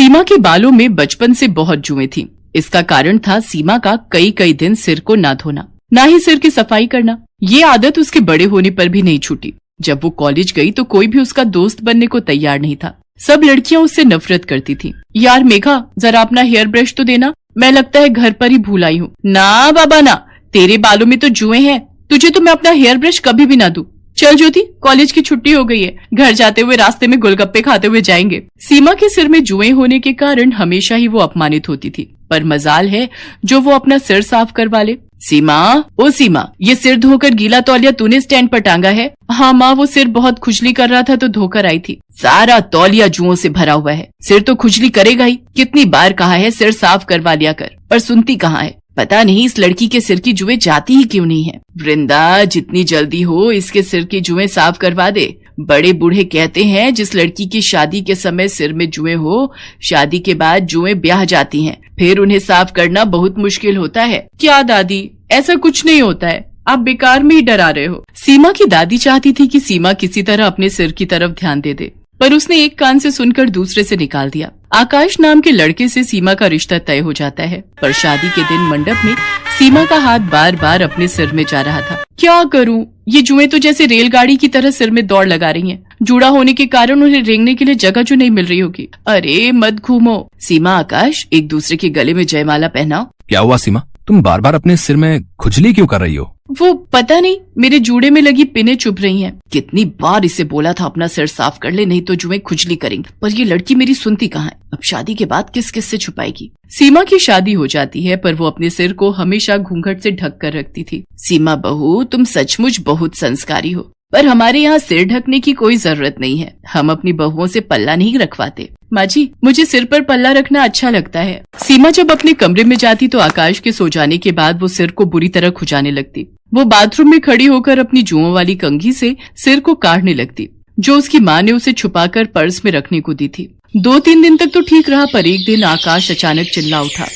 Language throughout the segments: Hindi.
सीमा के बालों में बचपन से बहुत जुएं थीं। इसका कारण था सीमा का कई कई दिन सिर को ना धोना, ना ही सिर की सफाई करना। ये आदत उसके बड़े होने पर भी नहीं छूटी। जब वो कॉलेज गई तो कोई भी उसका दोस्त बनने को तैयार नहीं था। सब लड़कियां उससे नफरत करती थीं। यार मेघा, जरा अपना हेयर ब्रश तो देना, मैं लगता है घर पर ही भूल आई हूँ। ना बाबा ना, तेरे बालों में तो जुएं हैं, तुझे तो मैं अपना हेयर ब्रश कभी भी ना दूं। चल ज्योति, कॉलेज की छुट्टी हो गई है, घर जाते हुए रास्ते में गोलगप्पे खाते हुए जाएंगे। सीमा के सिर में जुएं होने के कारण हमेशा ही वो अपमानित होती थी, पर मजाल है जो वो अपना सिर साफ करवा ले। सीमा, ओ सीमा, ये सिर धोकर गीला तौलिया तूने स्टैंड पर टांगा है? हाँ माँ, वो सिर बहुत खुजली कर रहा था तो धोकर आई थी। सारा तौलिया जुओं से भरा हुआ है, सिर तो खुजली करेगा ही। कितनी बार कहा है सिर साफ करवा लिया कर, पर सुनती कहाँ है। पता नहीं इस लड़की के सिर की जुएं जाती ही क्यों नहीं है। वृंदा, जितनी जल्दी हो इसके सिर की जुएं साफ करवा दे। बड़े बूढ़े कहते हैं जिस लड़की की शादी के समय सिर में जुएं हो, शादी के बाद जुएं ब्याह जाती हैं, फिर उन्हें साफ करना बहुत मुश्किल होता है। क्या दादी, ऐसा कुछ नहीं होता है, आप बेकार में ही डरा रहे हो। सीमा की दादी चाहती थी कि सीमा किसी तरह अपने सिर की तरफ ध्यान दे, पर उसने एक कान से सुनकर दूसरे से निकाल दिया। आकाश नाम के लड़के से सीमा का रिश्ता तय हो जाता है, पर शादी के दिन मंडप में सीमा का हाथ बार बार अपने सिर में जा रहा था। क्या करूं, ये जुएं तो जैसे रेलगाड़ी की तरह सिर में दौड़ लगा रही हैं। जुड़ा होने के कारण उन्हें रेंगने के लिए जगह जो नहीं मिल रही होगी। अरे मत घूमो। सीमा, आकाश, एक दूसरे के गले में जयमाला पहनाओ। क्या हुआ सीमा, तुम बार बार अपने सिर में खुजली क्यों कर रही हो? वो पता नहीं, मेरे जूड़े में लगी पिनें चुभ रही हैं। कितनी बार इसे बोला था अपना सिर साफ कर ले, नहीं तो जुएं खुजली करेंगी, पर ये लड़की मेरी सुनती कहाँ है। अब शादी के बाद किस किस से छुपाएगी। सीमा की शादी हो जाती है, पर वो अपने सिर को हमेशा घूंघट से ढक कर रखती थी। सीमा बहू, तुम सचमुच बहुत संस्कारी हो, पर हमारे यहाँ सिर ढकने की कोई जरूरत नहीं है। हम अपनी बहुओं से पल्ला नहीं रखवाते। माँ जी, मुझे सिर पर पल्ला रखना अच्छा लगता है। सीमा जब अपने कमरे में जाती तो आकाश के सो जाने के बाद वो सिर को बुरी तरह खुजाने लगती। वो बाथरूम में खड़ी होकर अपनी जुओं वाली कंघी से सिर को काटने लगती, जो उसकी माँ ने उसे छुपाकर पर्स में रखने को दी थी। 2-3 दिन तक तो ठीक रहा, पर एक दिन आकाश अचानक चिल्ला उठा।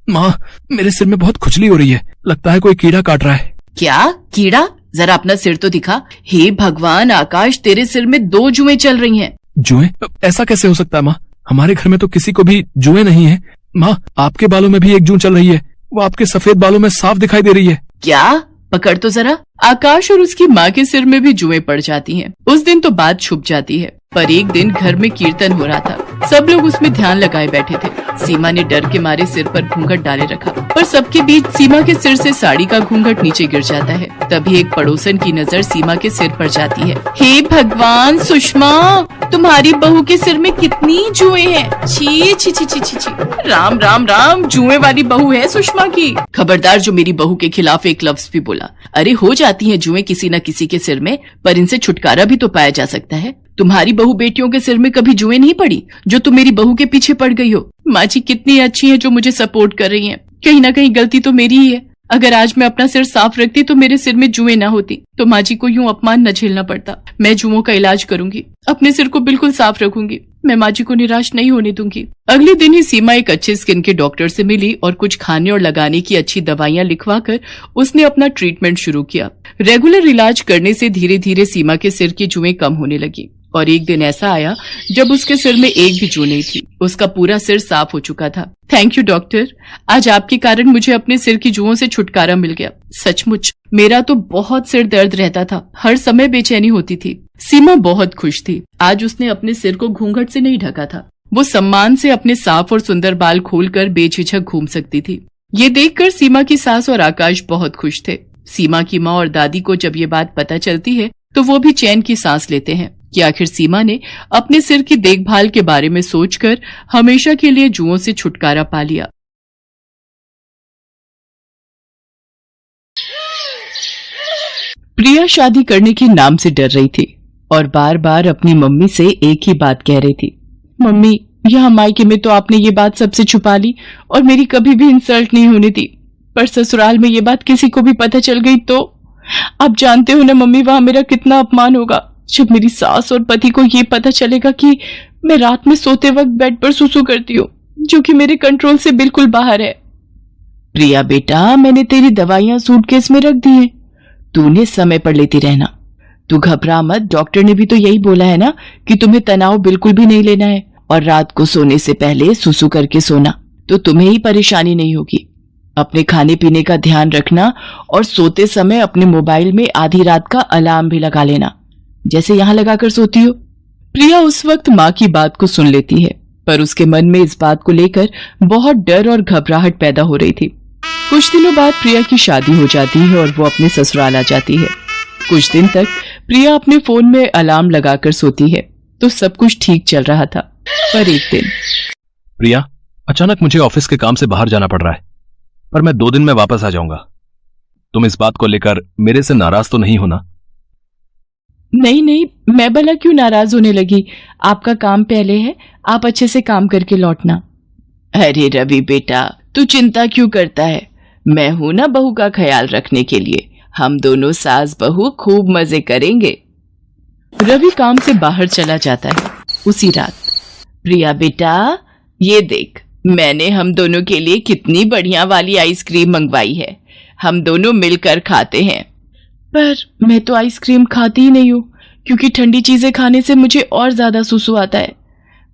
माँ, मेरे सिर में बहुत खुजली हो रही है, लगता है कोई कीड़ा काट रहा है। क्या कीड़ा? जरा अपना सिर तो दिखा। हे भगवान आकाश, तेरे सिर में 2 जुएं चल रही हैं। जुएं? ऐसा कैसे हो सकता है माँ, हमारे घर में तो किसी को भी जुएं नहीं है। माँ, आपके बालों में भी एक जूं चल रही है, वो आपके सफेद बालों में साफ दिखाई दे रही है। क्या? पकड़ तो जरा। आकाश और उसकी माँ के सिर में भी जुएं पड़ जाती हैं। उस दिन तो बात छुप जाती है, पर एक दिन घर में कीर्तन हो रहा था। सब लोग उसमें ध्यान लगाए बैठे थे। सीमा ने डर के मारे सिर पर घूंघट डाले रखा, पर सबके बीच सीमा के सिर से साड़ी का घूंघट नीचे गिर जाता है। तभी एक पड़ोसन की नजर सीमा के सिर पर जाती है। हे भगवान सुषमा, तुम्हारी बहू के सिर में कितनी जुएं हैं। छी छी छी छी छी छी। राम राम राम, जुएं वाली बहू है सुषमा की। खबरदार जो मेरी बहू के खिलाफ एक लफ्ज भी बोला। अरे हो जाती हैं जुएं किसी न किसी के सिर में, पर इनसे छुटकारा भी तो पाया जा सकता है। तुम्हारी बहू बेटियों के सिर में कभी जुएं नहीं पड़ी जो तुम मेरी बहू के पीछे पड़ गई हो। माँ जी कितनी अच्छी है जो मुझे सपोर्ट कर रही हैं। कहीं ना कहीं गलती तो मेरी ही है। अगर आज मैं अपना सिर साफ रखती तो मेरे सिर में जुएं ना होती, तो माँ जी को यूं अपमान न झेलना पड़ता। मैं जुओं का इलाज करूंगी, अपने सिर को बिल्कुल साफ रखूंगी। मैं माँ जी को निराश नहीं होने दूंगी। अगले दिन ही सीमा एक अच्छे स्किन के डॉक्टर से मिली और कुछ खाने और लगाने की अच्छी दवाइयां लिखवाकर उसने अपना ट्रीटमेंट शुरू किया। रेगुलर इलाज करने से धीरे धीरे सीमा के सिर की जुएं कम होने लगी, और एक दिन ऐसा आया जब उसके सिर में एक भी जू नहीं थी। उसका पूरा सिर साफ हो चुका था। थैंक यू डॉक्टर, आज आपके कारण मुझे अपने सिर की जुओं से छुटकारा मिल गया। सचमुच मेरा तो बहुत सिर दर्द रहता था, हर समय बेचैनी होती थी। सीमा बहुत खुश थी। आज उसने अपने सिर को घूंघट से नहीं ढका था। वो सम्मान से अपने साफ और सुंदर बाल खोलकर बेझिझक घूम सकती थी। ये देखकर सीमा की सास और आकाश बहुत खुश थे। सीमा की माँ और दादी को जब ये बात पता चलती है तो वो भी चैन की सांस लेते हैं कि आखिर सीमा ने अपने सिर की देखभाल के बारे में सोचकर हमेशा के लिए जुओं से छुटकारा पा लिया। प्रिया शादी करने के नाम से डर रही थी और बार बार अपनी मम्मी से एक ही बात कह रही थी। मम्मी, यहाँ मायके में तो आपने ये बात सबसे छुपा ली और मेरी कभी भी इंसल्ट नहीं होने दी, पर ससुराल में ये बात किसी को भी पता चल गई तो आप जानते हो ना मम्मी, वहां मेरा कितना अपमान होगा। जब मेरी सास और पति को ये पता चलेगा कि मैं रात में सोते वक्त बेड पर सुसु करती हूँ, जो कि मेरे कंट्रोल से बिल्कुल बाहर है। प्रिया बेटा, मैंने तेरी दवाइयां सूटकेस में रख दी हैं, तूने समय पर लेती रहना। तू घबरा मत, डॉक्टर ने भी तो यही बोला है ना कि तुम्हें तनाव बिल्कुल भी नहीं लेना है और रात को सोने से पहले सुसु करके सोना, तो तुम्हें ही परेशानी नहीं होगी। अपने खाने पीने का ध्यान रखना और सोते समय अपने मोबाइल में आधी रात का अलार्म भी लगा लेना, जैसे यहाँ लगाकर सोती हो। प्रिया उस वक्त माँ की बात को सुन लेती है, पर उसके मन में इस बात को लेकर बहुत डर और घबराहट पैदा हो रही थी। कुछ दिनों बाद प्रिया की शादी हो जाती है और वो अपने ससुराल आ जाती है। कुछ दिन तक प्रिया अपने फोन में अलार्म लगाकर सोती है, तो सब कुछ ठीक चल रहा था। पर एक दिन प्रिया, अचानक मुझे ऑफिस के काम से बाहर जाना पड़ रहा है, पर मैं 2 दिन में वापस आ जाऊंगा। तुम इस बात को लेकर मेरे से नाराज तो नहीं होना? नहीं नहीं, मैं भला क्यों नाराज होने लगी? आपका काम पहले है, आप अच्छे से काम करके लौटना। अरे रवि बेटा, तू चिंता क्यों करता है? मैं हूं ना बहू का ख्याल रखने के लिए। हम दोनों सास बहू खूब मजे करेंगे। रवि काम से बाहर चला जाता है। उसी रात, प्रिया बेटा ये देख, मैंने हम दोनों के लिए कितनी बढ़िया वाली आइसक्रीम मंगवाई है, हम दोनों मिलकर खाते हैं। पर मैं तो आइसक्रीम खाती ही नहीं हूँ, क्योंकि ठंडी चीजें खाने से मुझे और ज्यादा सुसु आता है।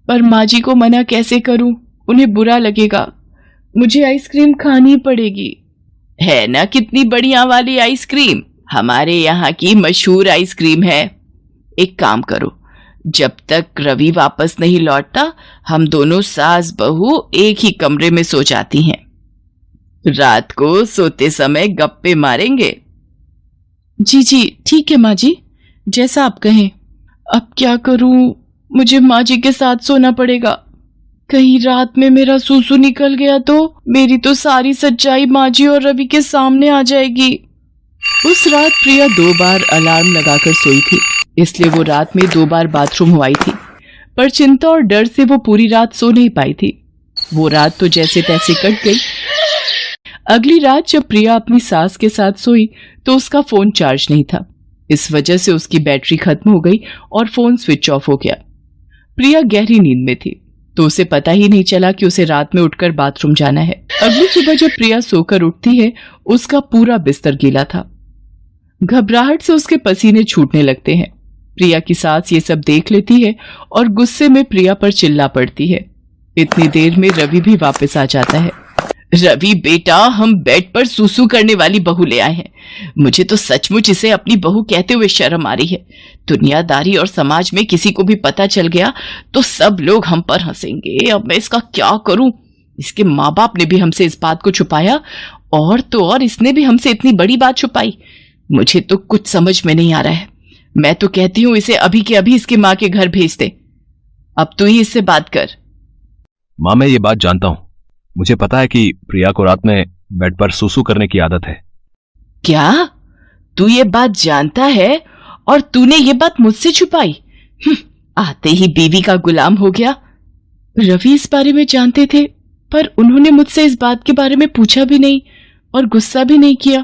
पर माँ जी को मना कैसे करूं, उन्हें बुरा लगेगा। मुझे आइसक्रीम खानी पड़ेगी। है ना कितनी बढ़िया वाली आइसक्रीम, हमारे यहाँ की मशहूर आइसक्रीम है। एक काम करो, जब तक रवि वापस नहीं लौटता, हम दोनों सास बहू एक ही कमरे में सो जाती हैं। रात को सोते समय गप्पे मारेंगे। जी जी ठीक है माँ जी, जैसा आप कहें। अब क्या करूं, मुझे माँ जी के साथ सोना पड़ेगा। कहीं रात में मेरा सूसू निकल गया तो मेरी तो सारी सच्चाई माँ जी और रवि के सामने आ जाएगी। उस रात प्रिया 2 बार अलार्म लगाकर सोई थी, इसलिए वो रात में 2 बार बाथरूम हो आई थी। पर चिंता और डर से वो पूरी रात सो नहीं पाई थी। वो रात तो जैसे तैसे कट गई। अगली रात जब प्रिया अपनी सास के साथ सोई तो उसका फोन चार्ज नहीं था। इस वजह से उसकी बैटरी खत्म हो गई और फोन स्विच ऑफ हो गया। प्रिया गहरी नींद में थी, तो उसे पता ही नहीं चला कि उसे रात में उठकर बाथरूम जाना है। अगली सुबह जब प्रिया सोकर उठती है, उसका पूरा बिस्तर गीला था। घबराहट से उसके पसीने छूटने लगते हैं। प्रिया की सास ये सब देख लेती है और गुस्से में प्रिया पर चिल्ला पड़ती है। इतनी देर में रवि भी वापस आ जाता है। रवि बेटा, हम बेड पर सूसू करने वाली बहू ले आए हैं। मुझे तो सचमुच इसे अपनी बहू कहते हुए शर्म आ रही है। दुनियादारी और समाज में किसी को भी पता चल गया तो सब लोग हम पर हंसेंगे। अब मैं इसका क्या करूं? इसके माँ बाप ने भी हमसे इस बात को छुपाया, और तो और इसने भी हमसे इतनी बड़ी बात छुपाई। मुझे तो कुछ समझ में नहीं आ रहा है। मैं तो कहती हूँ इसे अभी के अभी इसकी माँ के घर भेज दे। अब तू ही इससे बात कर। माँ, मैं ये बात जानता हूँ। मुझे पता है कि प्रिया को रात में बेड पर सूसू करने की आदत है। क्या? तू ये बात जानता है और तूने ये बात मुझसे छुपाई? आते ही बीवी का गुलाम हो गया। रवि इस बारे में जानते थे, पर उन्होंने मुझसे इस बात के बारे में पूछा भी नहीं और गुस्सा भी नहीं किया।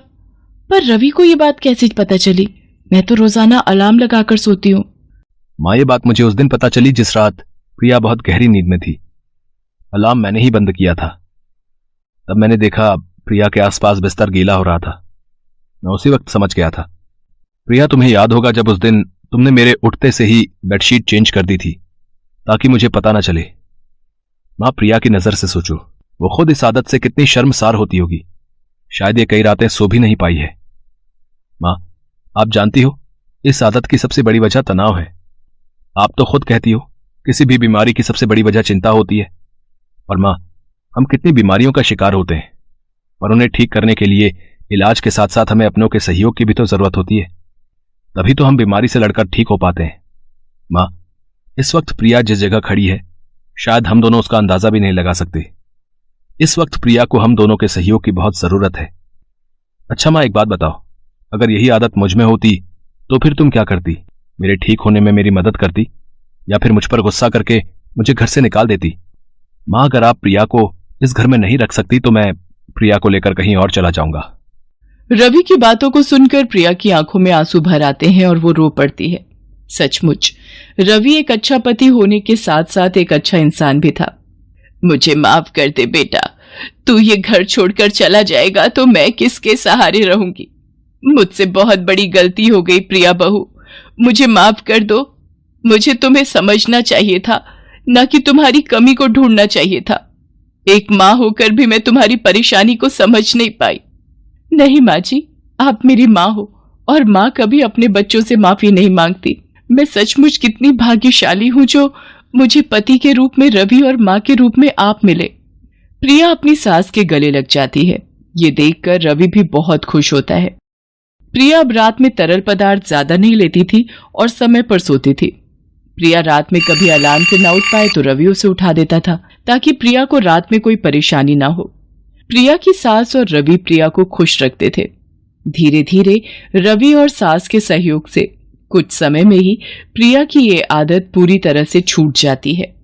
पर रवि को ये बात कैसे पता चली? मैं तो रोजाना अलार्म लगाकर सोती हूँ। माँ, ये बात मुझे उस दिन पता चली जिस रात प्रिया बहुत गहरी नींद में थी। अलार्म मैंने ही बंद किया था। तब मैंने देखा प्रिया के आसपास बिस्तर गीला हो रहा था। मैं उसी वक्त समझ गया था। प्रिया, तुम्हें याद होगा जब उस दिन तुमने मेरे उठते से ही बेडशीट चेंज कर दी थी ताकि मुझे पता ना चले। माँ, प्रिया की नजर से सोचो, वो खुद इस आदत से कितनी शर्मसार होती होगी। शायद ये कई रातें सो भी नहीं पाई है। माँ, आप जानती हो इस आदत की सबसे बड़ी वजह तनाव है। आप तो खुद कहती हो किसी भी बीमारी की सबसे बड़ी वजह चिंता होती है। और माँ, हम कितनी बीमारियों का शिकार होते हैं, और उन्हें ठीक करने के लिए इलाज के साथ साथ हमें अपनों के सहयोग की भी तो जरूरत होती है। तभी तो हम बीमारी से लड़कर ठीक हो पाते हैं। माँ, इस वक्त प्रिया जिस जगह खड़ी है, शायद हम दोनों उसका अंदाजा भी नहीं लगा सकते। इस वक्त प्रिया को हम दोनों के सहयोग की बहुत जरूरत है। अच्छा माँ, एक बात बताओ, अगर यही आदत मुझ में होती तो फिर तुम क्या करती? मेरे ठीक होने में मेरी मदद करती, या फिर मुझ पर गुस्सा करके मुझे घर से निकाल देती? माँ, अगर आप प्रिया को इस घर में नहीं रख सकती तो मैं प्रिया को लेकर कहीं और चला जाऊंगा। रवि की बातों को सुनकर प्रिया की आंखों में आंसू भर आते हैं और वो रो पड़ती है। सचमुच रवि एक अच्छा पति होने के साथ साथ एक अच्छा इंसान भी था। मुझे माफ कर दे बेटा, तू ये घर छोड़कर चला जाएगा तो मैं किसके सहारे रहूंगी? मुझसे बहुत बड़ी गलती हो गई प्रिया बहू, मुझे माफ कर दो। मुझे तुम्हें समझना चाहिए था न कि तुम्हारी कमी को ढूंढना चाहिए था। एक माँ होकर भी मैं तुम्हारी परेशानी को समझ नहीं पाई। नहीं माँ जी, आप मेरी माँ हो और माँ कभी अपने बच्चों से माफी नहीं मांगती। मैं सचमुच कितनी भाग्यशाली हूँ जो मुझे पति के रूप में रवि और माँ के रूप में आप मिले। प्रिया अपनी सास के गले लग जाती है। ये देखकर रवि भी बहुत खुश होता है। प्रिया अब रात में तरल पदार्थ ज्यादा नहीं लेती थी और समय पर सोती थी। प्रिया रात में कभी अलार्म से ना उठ पाए तो रवि उसे उठा देता था ताकि प्रिया को रात में कोई परेशानी ना हो। प्रिया की सास और रवि प्रिया को खुश रखते थे। धीरे धीरे रवि और सास के सहयोग से कुछ समय में ही प्रिया की ये आदत पूरी तरह से छूट जाती है।